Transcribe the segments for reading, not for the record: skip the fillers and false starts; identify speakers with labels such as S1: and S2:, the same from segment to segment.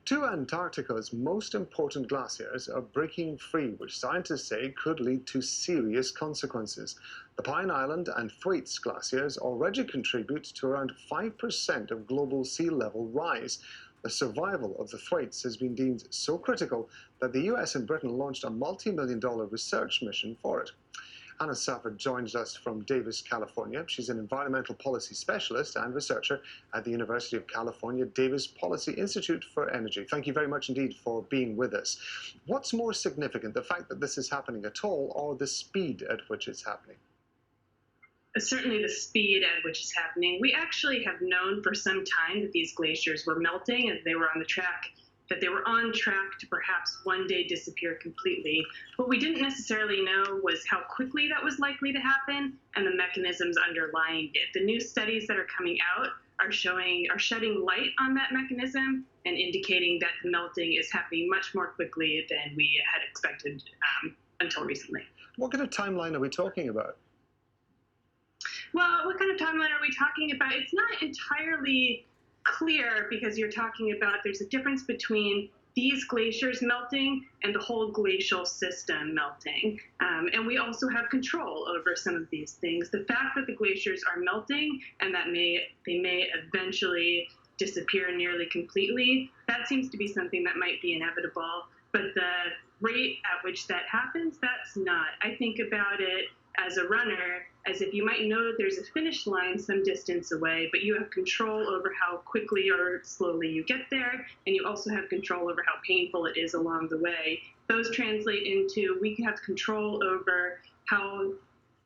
S1: Two of Antarctica's most important glaciers are breaking free, which scientists say could lead to serious consequences. The Pine Island and Thwaites glaciers already contribute to around 5% of global sea level rise. The survival of the Thwaites has been deemed so critical that the US and Britain launched a multi-million-dollar research mission for it. Hannah Safford joins us from Davis, California. She's an environmental policy specialist and researcher at the University of California Davis Policy Institute for Energy. Thank you very much indeed for being with us. What's more significant, the fact that this is happening at all, or the speed at which it's happening?
S2: Certainly the speed at which it's happening. We actually have known for some time that these glaciers were melting and they were on track to perhaps one day disappear completely. What we didn't necessarily know was how quickly that was likely to happen and the mechanisms underlying it. The new studies that are coming out are shedding light on that mechanism and indicating that the melting is happening much more quickly than we had expected until recently.
S1: What kind of timeline are we talking about?
S2: Well, what kind of timeline are we talking about? It's not entirely clear because you're talking about there's a difference between these glaciers melting and the whole glacial system melting. And we also have control over some of these things. The fact that the glaciers are melting and that they may eventually disappear nearly completely, that seems to be something that might be inevitable. But the rate at which that happens, that's not. I think about it as a runner, as if you might know that there's a finish line some distance away, but you have control over how quickly or slowly you get there, and you also have control over how painful it is along the way. Those translate into we can have control over how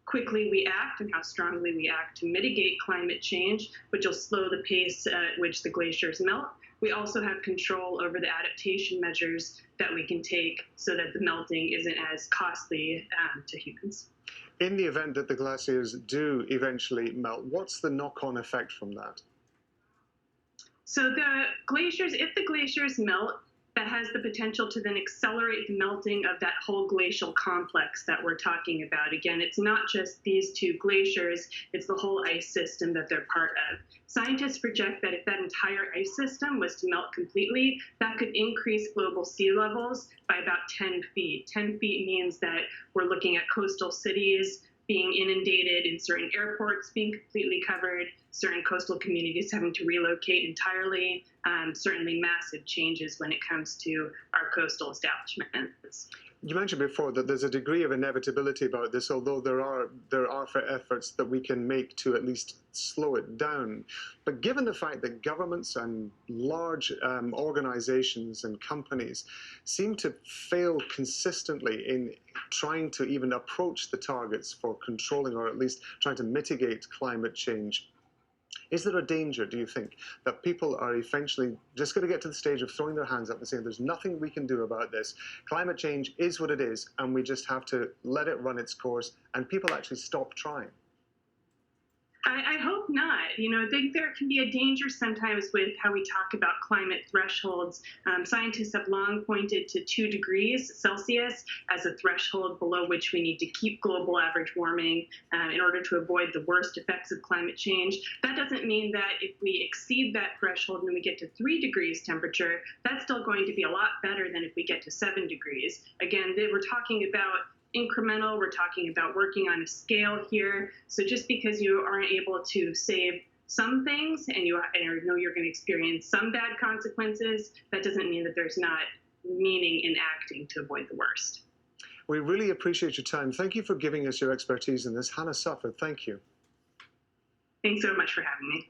S2: quickly we act and how strongly we act to mitigate climate change, which will slow the pace at which the glaciers melt. We also have control over the adaptation measures that we can take so that the melting isn't as costly to humans.
S1: In the event that the glaciers do eventually melt, what's the knock-on effect from that?
S2: So if the glaciers melt, that has the potential to then accelerate the melting of that whole glacial complex that we're talking about. Again, it's not just these two glaciers, it's the whole ice system that they're part of. Scientists project that if that entire ice system was to melt completely, that could increase global sea levels by about 10 feet. 10 feet means that we're looking at coastal cities being inundated, in certain airports being completely covered, certain coastal communities having to relocate entirely, certainly massive changes when it comes to our coastal establishments.
S1: You mentioned before that there's a degree of inevitability about this, although there are efforts that we can make to at least slow it down. But given the fact that governments and large organizations and companies seem to fail consistently in trying to even approach the targets for controlling or at least trying to mitigate climate change, is there a danger, do you think, that people are eventually just going to get to the stage of throwing their hands up and saying there's nothing we can do about this? Climate change is what it is, and we just have to let it run its course, and people actually stop trying?
S2: I hope not. I think there can be a danger sometimes with how we talk about climate thresholds. Scientists have long pointed to 2 degrees Celsius as a threshold below which we need to keep global average warming in order to avoid the worst effects of climate change. That doesn't mean that if we exceed that threshold and we get to 3 degrees temperature, that's still going to be a lot better than if we get to 7 degrees. Again, we're talking about incremental, we're talking about working on a scale here. So just because you aren't able to save some things and you know you're going to experience some bad consequences, that doesn't mean that there's not meaning in acting to avoid the worst.
S1: We really appreciate your time. Thank you for giving us your expertise in this. Hannah Safford, thank you.
S2: Thanks so much for having me.